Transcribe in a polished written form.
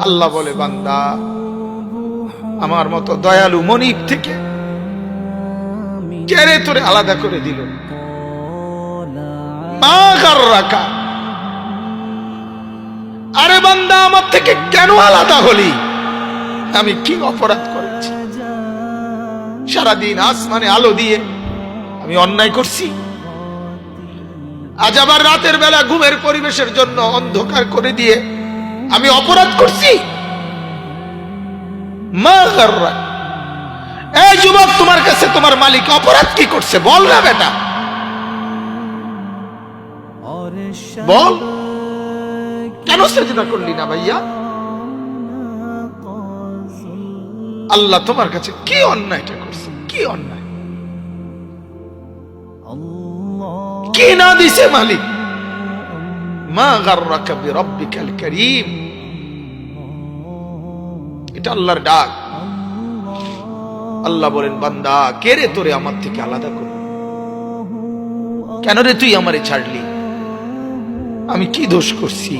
আল্লাহ বলে, বান্দা, আমার মতো দয়ালু মনিব থেকে কেড়ে তোরে আলাদা করে দিল। মা গাররাকা, আরে বান্দা, আমার থেকে কেন আলাদা হলি? আমি কি অপরাধ করেছি? সারাদিন আসমানে আলো দিয়ে আমি অন্যায় করছি? আজ আবার রাতের বেলা ঘুমের পরিবেশের জন্য অন্ধকার করে দিয়ে আমি অপরাধ করছি? মা গাররাক, এই যুবক, তোমার কাছে তোমার মালিক অপরাধ কি করছে বল না বেটা, বল। কেন সেজদা করলি না ভাইয়া? আল্লাহ তোমার কাছে কি অন্যায়টা করছে? কি অন্যায়, কি না দিছে মালিক? মা গাররাকা বিরাব্বিকাল কারীম, এটা আল্লাহর ডাক। আল্লাহ বলেন, বান্দা, কে রে তোরে আমার থেকে আলাদা করল? কেন রে তুই আমারে ছাড়লি? আমি কি দোষ করছি?